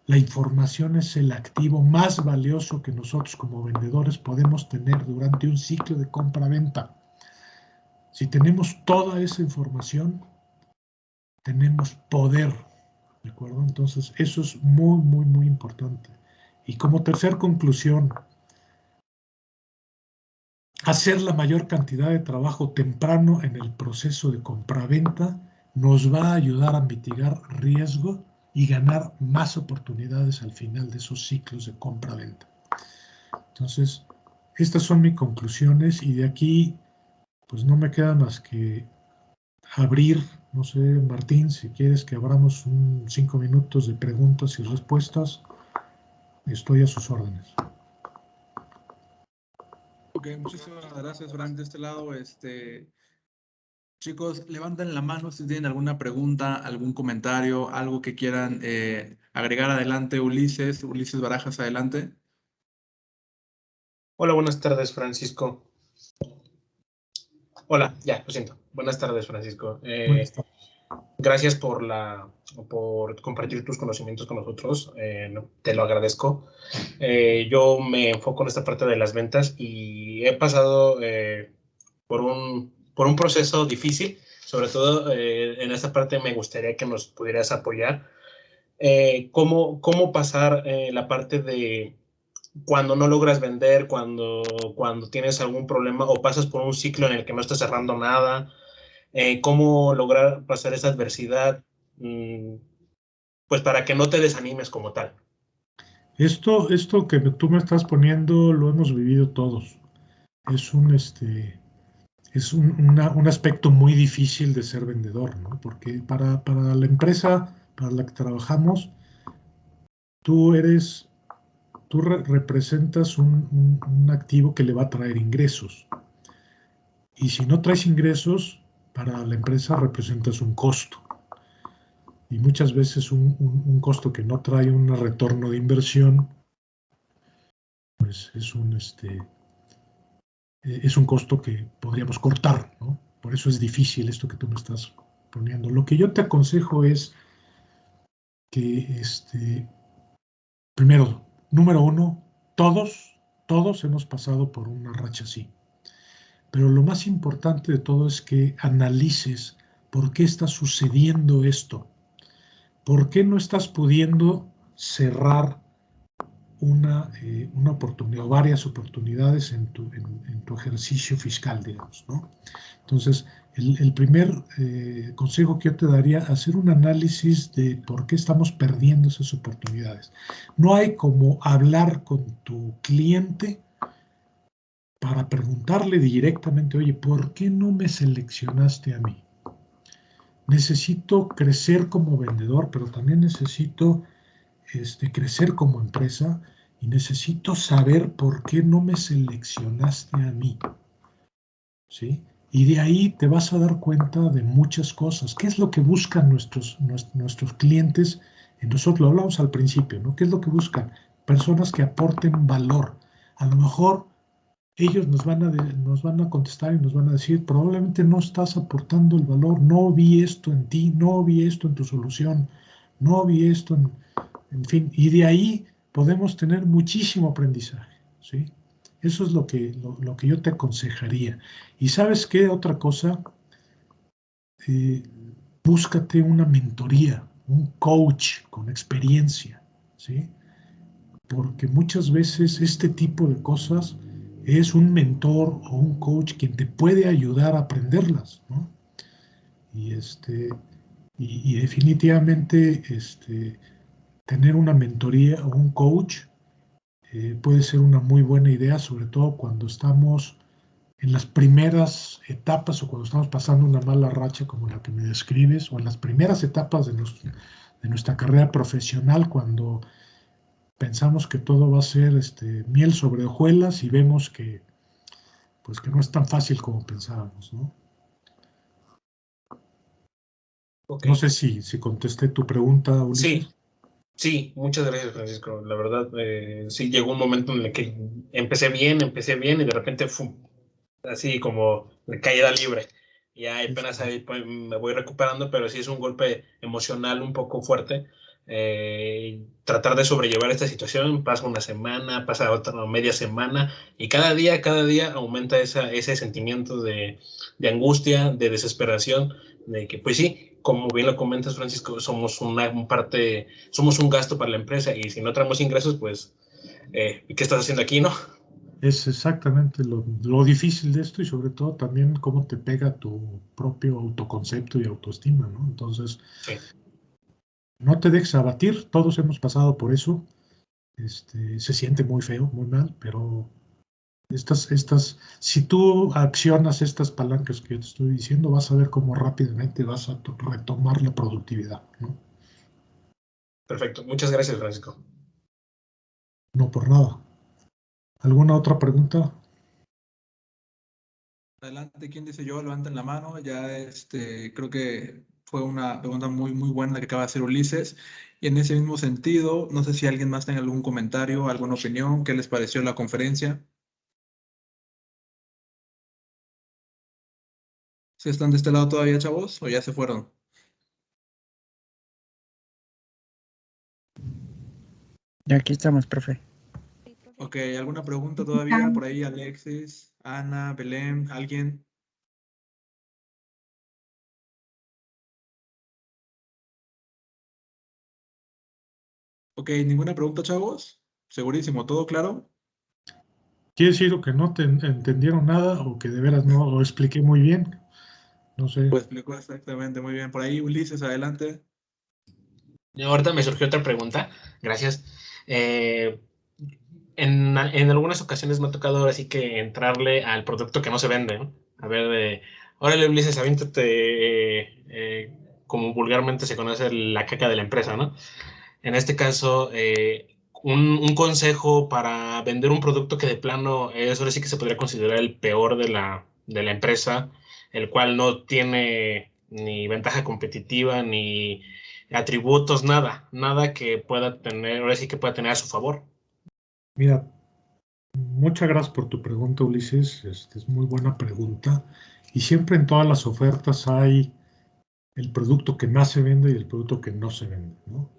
Speaker 2: la información es el activo más valioso que nosotros como vendedores podemos tener durante un ciclo de compra-venta. Si tenemos toda esa información, tenemos poder, ¿de acuerdo? Entonces, eso es muy, muy, muy importante. Y como tercer conclusión, hacer la mayor cantidad de trabajo temprano en el proceso de compra-venta nos va a ayudar a mitigar riesgo y ganar más oportunidades al final de esos ciclos de compra-venta. Entonces, estas son mis conclusiones y de aquí, pues no me queda más que abrir, no sé, Martín, si quieres que abramos 5 minutos de preguntas y respuestas, estoy a sus órdenes.
Speaker 1: Ok, muchísimas gracias, Frank. De este lado, chicos, levanten la mano si tienen alguna pregunta, algún comentario, algo que quieran agregar adelante. Ulises Barajas, adelante.
Speaker 3: Hola, buenas tardes, Francisco. Hola, ya, lo siento. Buenas tardes, Francisco.
Speaker 2: Buenas tardes.
Speaker 3: Gracias por compartir tus conocimientos con nosotros. Te lo agradezco. Yo me enfoco en esta parte de las ventas y he pasado por un proceso difícil. Sobre todo en esta parte me gustaría que nos pudieras apoyar. ¿Cómo pasar la parte de cuando no logras vender, cuando tienes algún problema o pasas por un ciclo en el que no estás cerrando nada? ¿Cómo lograr pasar esa adversidad? Pues para que no te desanimes como tal.
Speaker 2: Esto que tú me estás poniendo lo hemos vivido todos. Es un aspecto muy difícil de ser vendedor, ¿no? Porque para la empresa para la que trabajamos, tú representas un activo que le va a traer ingresos. Y si no traes ingresos, para la empresa representas un costo. Y muchas veces un costo que no trae un retorno de inversión, pues es un costo que podríamos cortar, ¿no? Por eso es difícil esto que tú me estás poniendo. Lo que yo te aconsejo es que, primero, número uno, todos hemos pasado por una racha así. Pero lo más importante de todo es que analices por qué está sucediendo esto. ¿Por qué no estás pudiendo cerrar una oportunidad o varias oportunidades en tu ejercicio fiscal, digamos, ¿no? Entonces, el primer consejo que yo te daría, hacer un análisis de por qué estamos perdiendo esas oportunidades. No hay como hablar con tu cliente para preguntarle directamente, oye, ¿por qué no me seleccionaste a mí? Necesito crecer como vendedor, pero también necesito crecer como empresa y necesito saber por qué no me seleccionaste a mí, ¿sí? Y de ahí te vas a dar cuenta de muchas cosas. ¿Qué es lo que buscan nuestros clientes? Nosotros lo hablamos al principio, ¿no? ¿Qué es lo que buscan? Personas que aporten valor. A lo mejor ellos nos van a contestar y nos van a decir, probablemente no estás aportando el valor, no vi esto en ti, no vi esto en tu solución, no vi esto en fin, y de ahí podemos tener muchísimo aprendizaje, ¿sí? Eso es lo que yo te aconsejaría. ¿Y sabes qué? Otra cosa, eh, búscate una mentoría, un coach con experiencia, ¿sí? Porque muchas veces este tipo de cosas es un mentor o un coach quien te puede ayudar a aprenderlas, ¿no? Y, y definitivamente tener una mentoría o un coach puede ser una muy buena idea, sobre todo cuando estamos en las primeras etapas o cuando estamos pasando una mala racha como la que me describes, o en las primeras etapas de nuestra carrera profesional, cuando pensamos que todo va a ser miel sobre hojuelas y vemos que, pues, que no es tan fácil como pensábamos, ¿no?
Speaker 3: Okay.
Speaker 2: No sé si contesté tu pregunta, Ulises.
Speaker 3: Sí, muchas gracias, Francisco. La verdad, sí, llegó un momento en el que empecé bien y de repente así como de caída libre. Y apenas ahí pues, me voy recuperando, pero sí es un golpe emocional un poco fuerte. Tratar de sobrellevar esta situación, pasa una semana, pasa otra media semana, y cada día aumenta ese sentimiento de angustia, de desesperación, de que pues sí, como bien lo comentas, Francisco, somos somos un gasto para la empresa, y si no traemos ingresos, pues, ¿qué estás haciendo aquí, no?
Speaker 2: Es exactamente lo difícil de esto y sobre todo también cómo te pega tu propio autoconcepto y autoestima, ¿no? Entonces,
Speaker 3: Sí.
Speaker 2: no te dejes abatir, todos hemos pasado por eso. Se siente muy feo, muy mal, pero si tú accionas estas palancas que te estoy diciendo, vas a ver cómo rápidamente vas a retomar la productividad, ¿no?
Speaker 3: Perfecto. Muchas gracias, Francisco.
Speaker 2: No por nada. ¿Alguna otra pregunta?
Speaker 1: Adelante, ¿quién dice yo? Levanten la mano. Ya creo que fue una pregunta muy, muy buena la que acaba de hacer Ulises. Y en ese mismo sentido, no sé si alguien más tenga algún comentario, alguna opinión, ¿qué les pareció la conferencia? ¿Si están de este lado todavía, chavos, o ya se fueron?
Speaker 4: Y aquí estamos, profe.
Speaker 1: Ok, ¿alguna pregunta todavía por ahí, Alexis, Ana, Belén, alguien? Ok, ¿ninguna pregunta, chavos? ¿Segurísimo? ¿Todo claro?
Speaker 2: ¿Quiere decir que no te entendieron nada o que de veras no lo expliqué muy bien? No sé.
Speaker 1: Pues explicó exactamente, muy bien. Por ahí, Ulises, adelante.
Speaker 3: Y ahorita me surgió otra pregunta. Gracias. Eh, en algunas ocasiones me ha tocado ahora sí que entrarle al producto que no se vende, ¿no? A ver, órale, Ulises, aviéntate, como vulgarmente se conoce, la caca de la empresa, ¿no? En este caso, un consejo para vender un producto que de plano es ahora sí que se podría considerar el peor de la empresa, el cual no tiene ni ventaja competitiva, ni atributos, nada que pueda tener, ahora sí que pueda tener a su favor.
Speaker 2: Mira, muchas gracias por tu pregunta, Ulises. Es muy buena pregunta. Y siempre en todas las ofertas hay el producto que más se vende y el producto que no se vende, ¿no?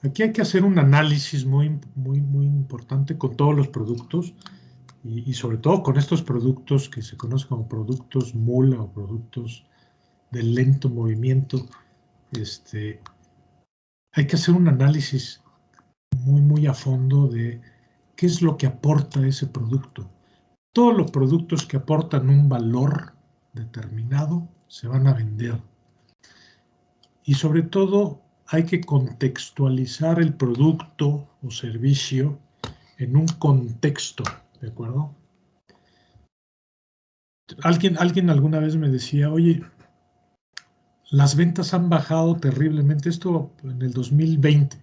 Speaker 2: Aquí hay que hacer un análisis muy, muy, muy importante con todos los productos y sobre todo con estos productos que se conocen como productos mula o productos de lento movimiento. Hay que hacer un análisis muy, muy a fondo de qué es lo que aporta ese producto. Todos los productos que aportan un valor determinado se van a vender. Y sobre todo hay que contextualizar el producto o servicio en un contexto, ¿de acuerdo? Alguien alguna vez me decía, oye, las ventas han bajado terriblemente. Esto en el 2020.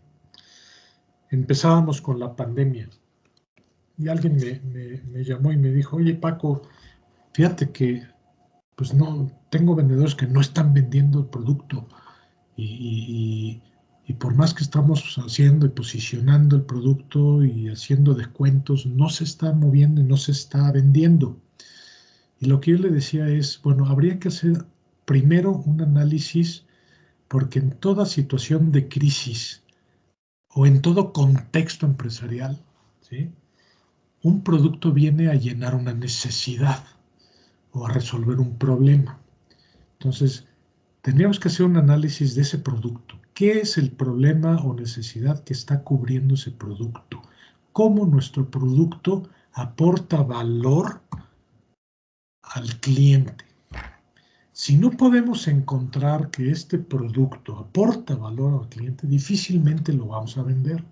Speaker 2: Empezábamos con la pandemia. Y alguien me llamó y me dijo, oye Paco, fíjate que pues no, tengo vendedores que no están vendiendo el producto y por más que estamos haciendo y posicionando el producto y haciendo descuentos, no se está moviendo y no se está vendiendo. Y lo que yo le decía es, bueno, habría que hacer primero un análisis porque en toda situación de crisis o en todo contexto empresarial, ¿sí? Un producto viene a llenar una necesidad o a resolver un problema. Entonces, tendríamos que hacer un análisis de ese producto. ¿Qué es el problema o necesidad que está cubriendo ese producto? ¿Cómo nuestro producto aporta valor al cliente? Si no podemos encontrar que este producto aporta valor al cliente, difícilmente lo vamos a vender.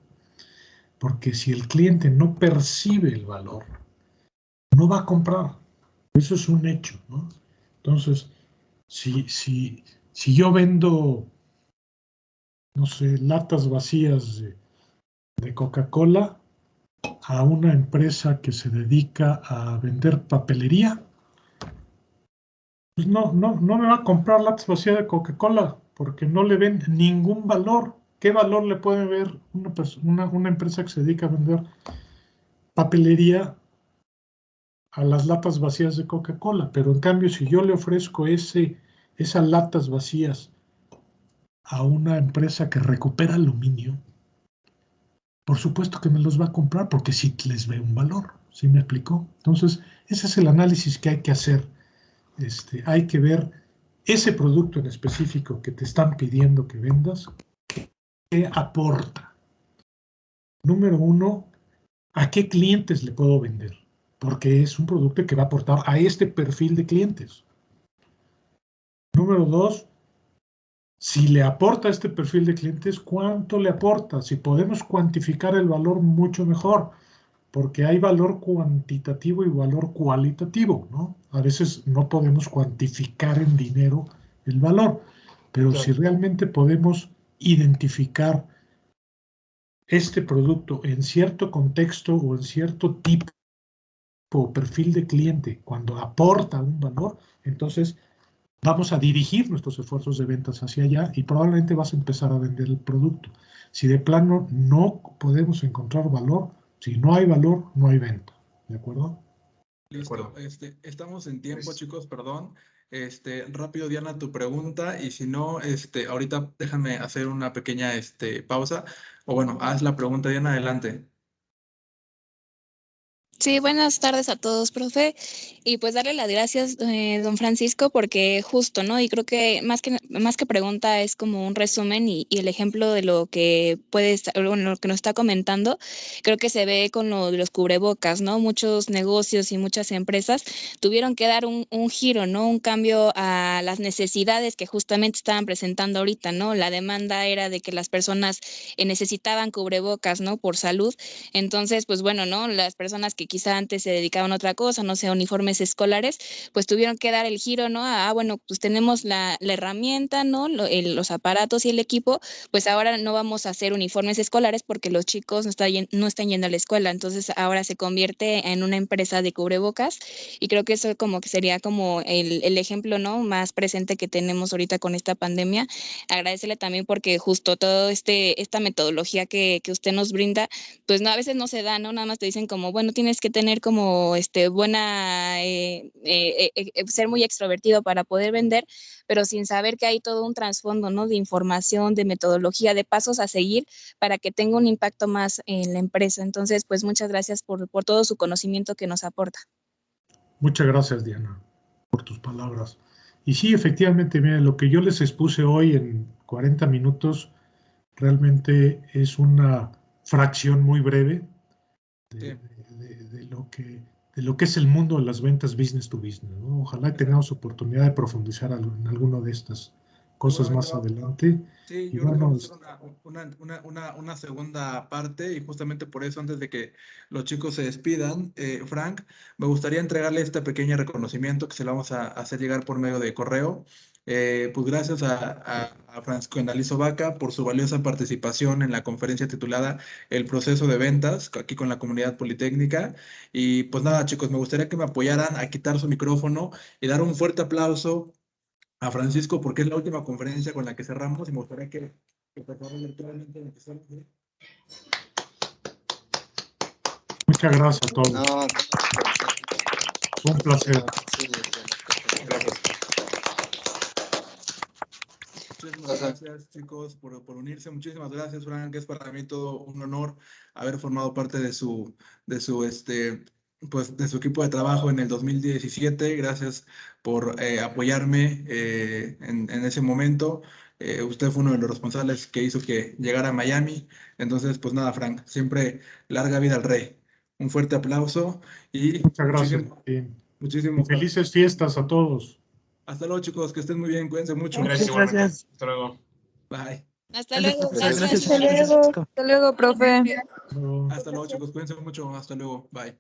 Speaker 2: Porque si el cliente no percibe el valor, no va a comprar. Eso es un hecho, ¿no? Entonces, si yo vendo, no sé, latas vacías de Coca-Cola a una empresa que se dedica a vender papelería, pues no me va a comprar latas vacías de Coca-Cola porque no le ven ningún valor. ¿Qué valor le puede ver una empresa que se dedica a vender papelería a las latas vacías de Coca-Cola, pero en cambio si yo le ofrezco esas latas vacías a una empresa que recupera aluminio, por supuesto que me los va a comprar porque sí les ve un valor, ¿sí me explicó? Entonces, ese es el análisis que hay que hacer. Hay que ver ese producto en específico que te están pidiendo que vendas, ¿qué aporta? Número uno, ¿a qué clientes le puedo vender? Porque es un producto que va a aportar a este perfil de clientes. Número dos, si le aporta a este perfil de clientes, ¿cuánto le aporta? Si podemos cuantificar el valor, mucho mejor, porque hay valor cuantitativo y valor cualitativo, ¿no? A veces no podemos cuantificar en dinero el valor, pero
Speaker 3: Claro.
Speaker 2: si realmente podemos identificar este producto en cierto contexto o en cierto tipo o perfil de cliente, cuando aporta un valor, entonces vamos a dirigir nuestros esfuerzos de ventas hacia allá y probablemente vas a empezar a vender el producto. Si de plano no podemos encontrar valor, si no hay valor, no hay venta. ¿De acuerdo?
Speaker 1: Listo. Estamos en tiempo, chicos, perdón. Rápido, Diana, tu pregunta, y si no, ahorita déjame hacer una pequeña, pausa. O bueno, haz la pregunta, Diana, adelante.
Speaker 5: Sí, buenas tardes a todos, profe. Y pues darle las gracias, don Francisco, porque justo, ¿no? Y creo que más que pregunta es como un resumen y el ejemplo de lo que puede estar, bueno, lo que nos está comentando, creo que se ve con lo de los cubrebocas, ¿no? Muchos negocios y muchas empresas tuvieron que dar un giro, ¿no? Un cambio a las necesidades que justamente estaban presentando ahorita, ¿no? La demanda era de que las personas necesitaban cubrebocas, ¿no? Por salud. Entonces, pues bueno, ¿no? Las personas que quizá antes se dedicaban a otra cosa, no sé, uniformes escolares, pues tuvieron que dar el giro, ¿no? Bueno, pues tenemos la herramienta, ¿no? Los aparatos y el equipo, pues ahora no vamos a hacer uniformes escolares porque los chicos no están yendo a la escuela, entonces ahora se convierte en una empresa de cubrebocas y creo que eso como que sería como el ejemplo, ¿no? Más presente que tenemos ahorita con esta pandemia. Agradecerle también porque justo todo esta metodología que usted nos brinda, pues no, a veces no se da, ¿no? Nada más te dicen como, bueno, tienes que tener como ser muy extrovertido para poder vender, pero sin saber que hay todo un trasfondo, ¿no? De información, de metodología, de pasos a seguir para que tenga un impacto más en la empresa. Entonces, pues muchas gracias por todo su conocimiento que nos aporta.
Speaker 2: Muchas gracias, Diana, por tus palabras. Y sí, efectivamente, miren, lo que yo les expuse hoy en 40 minutos realmente es una fracción muy breve de lo que es el mundo de las ventas business to business, ¿no? Ojalá tengamos oportunidad de profundizar en alguna de estas cosas más adelante.
Speaker 1: Sí,
Speaker 2: Y
Speaker 1: yo creo que
Speaker 2: bueno,
Speaker 1: vamos a hacer una segunda parte, y justamente por eso, antes de que los chicos se despidan, Frank, me gustaría entregarle este pequeño reconocimiento que se lo vamos a hacer llegar por medio de correo. Pues gracias a Francisco Enalizo Vaca por su valiosa participación en la conferencia titulada El proceso de ventas, aquí con la comunidad politécnica. Y pues nada, chicos, me gustaría que me apoyaran a quitar su micrófono y dar un fuerte aplauso a Francisco, porque es la última conferencia con la que cerramos, y me gustaría que por favor virtualmente empezamos.
Speaker 2: muchas gracias a todos.
Speaker 6: No,
Speaker 2: Un placer.
Speaker 3: Gracias.
Speaker 1: Muchísimas gracias, chicos, por unirse. Muchísimas gracias, Frank. Es para mí todo un honor haber formado parte de su pues, de su equipo de trabajo en el 2017. Gracias por apoyarme en ese momento. Usted fue uno de los responsables que hizo que llegara a Miami. Entonces, pues nada, Frank, siempre larga vida al rey. Un fuerte aplauso y
Speaker 2: Muchas gracias, Martín. Y felices fiestas a todos.
Speaker 1: Hasta luego, chicos, que estén muy bien, cuídense mucho.
Speaker 3: Gracias, igualmente. Hasta luego.
Speaker 1: Bye.
Speaker 5: Hasta luego.
Speaker 4: Gracias.
Speaker 5: Hasta luego, profe.
Speaker 2: No.
Speaker 1: Hasta luego, chicos, cuídense mucho. Hasta luego. Bye.